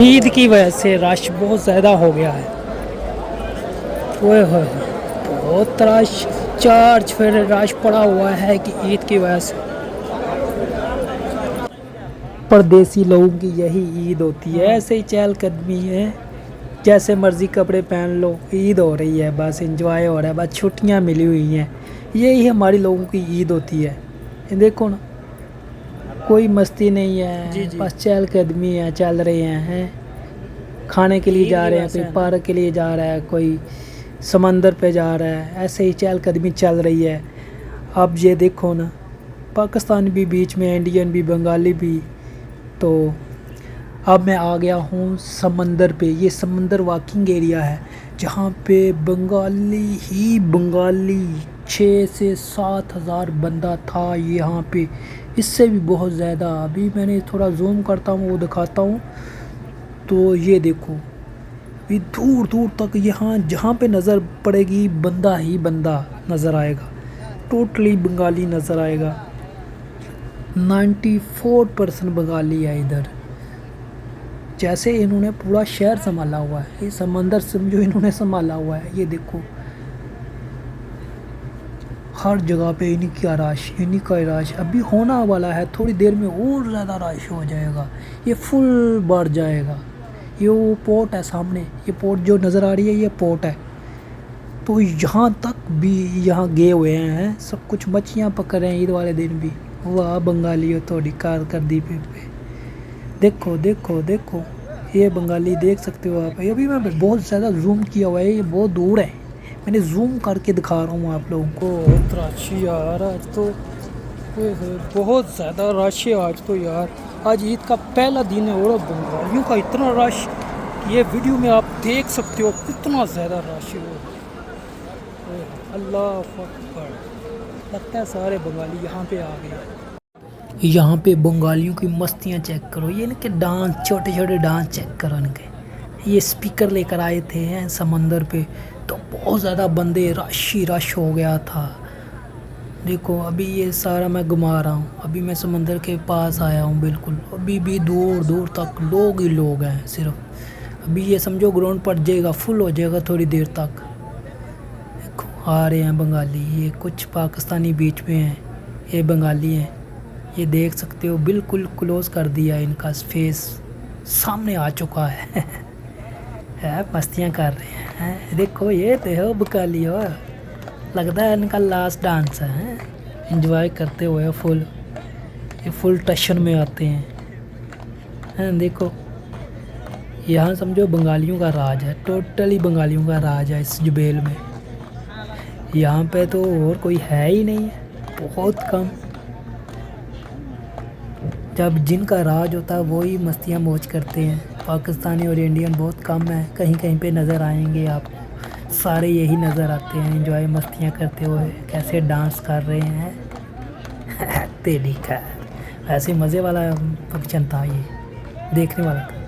ईद की वजह से रश बहुत ज़्यादा हो गया है। ओए होए, बहुत रश, चार्ज फिर रश पड़ा हुआ है कि ईद की वजह से। परदेसी लोगों की यही ईद होती है, ऐसे ही चहलकदमी है, जैसे मर्ज़ी कपड़े पहन लो, ईद हो रही है, बस एंजॉय हो रहा है, बस छुट्टियां मिली हुई हैं। यही हमारी लोगों की ईद होती है। ये देखो ना, कोई मस्ती नहीं है, बस चहलकदमी है, चल रहे हैं, खाने के लिए जा रहे हैं, कोई पार्क के लिए जा रहा है, कोई समंदर पे जा रहा है, ऐसे ही चहलकदमी चल रही है। अब ये देखो ना, पाकिस्तान भी बीच में, इंडियन भी, बंगाली भी। तो अब मैं आ गया हूँ समंदर पे। ये समंदर वॉकिंग एरिया है जहाँ पे बंगाली ही बंगाली 6 से 7 हज़ार बंदा था यहाँ पे, इससे भी बहुत ज़्यादा। अभी मैंने थोड़ा जूम करता हूँ, वो दिखाता हूँ। तो ये देखो, ये दूर दूर तक यहाँ जहाँ पे नज़र पड़ेगी बंदा ही बंदा नज़र आएगा, टोटली बंगाली नज़र आएगा। 94% बंगाली है इधर। जैसे इन्होंने पूरा शहर संभाला हुआ है, ये समंदर समझो इन्होंने संभाला हुआ है। ये देखो, हर जगह पे इन्हीं का रश, इन्हीं का रश अभी होना वाला है। थोड़ी देर में और ज़्यादा रश हो जाएगा, ये फुल बढ़ जाएगा। ये वो पोर्ट है सामने, ये पोर्ट जो नज़र आ रही है, ये पोर्ट है। तो यहाँ तक भी यहाँ गए हुए हैं, सब कुछ मच्छियाँ पकड़ रहे हैं ईद वाले दिन भी। वाह बंगाली हो, थोड़ी कारकर्दी पे देखो देखो देखो, ये बंगाली देख सकते हो आप। अभी मैं बहुत ज़्यादा जूम किया हुआ है, ये बहुत दूर है, मैंने जूम करके दिखा रहा हूँ आप लोगों को। बहुत रश यार आज तो, बहुत ज़्यादा रश है आज तो यार। आज ईद का पहला दिन है और बंगालियों का इतना रश, ये वीडियो में आप देख सकते हो कितना ज़्यादा रश है। अल्लाह अकबर, लगता है सारे बंगाली यहाँ पे आ गए। यहाँ पे बंगालियों की मस्तियाँ चेक करो, ये इनके डांस, छोटे छोटे डांस चेक करो इनके। ये स्पीकर लेकर आए थे समंदर पे, तो बहुत ज़्यादा बंदे, रश ही रश हो गया था। देखो अभी ये सारा मैं घुमा रहा हूँ, अभी मैं समंदर के पास आया हूँ बिल्कुल। अभी भी दूर दूर तक लोग ही लोग हैं सिर्फ। अभी ये समझो ग्राउंड पड़ जाएगा, फुल हो जाएगा थोड़ी देर तक। देखो आ रहे हैं बंगाली, ये कुछ पाकिस्तानी बीच में हैं, ये बंगाली हैं। ये देख सकते हो बिल्कुल क्लोज कर दिया, इनका फेस सामने आ चुका है। मस्तियाँ कर रहे हैं, देखो ये तो है बंगाली, और लगता है इनका लास्ट डांस है। एंजॉय करते हुए फुल, ये फुल टशन में आते हैं। देखो यहाँ समझो बंगालियों का राज है, टोटली बंगालियों का राज है इस जुबेल में। यहाँ पे तो और कोई है ही नहीं है, बहुत कम। जब जिनका राज होता है वही मस्तियाँ मौज करते हैं। पाकिस्तानी और इंडियन बहुत कम है, कहीं कहीं पे नज़र आएंगे आपको, सारे यही नज़र आते हैं एंजॉय मस्तियाँ करते हुए, कैसे डांस कर रहे हैं। तेरी का ऐसे मज़े वाला फंक्शन था, ये देखने वाला था।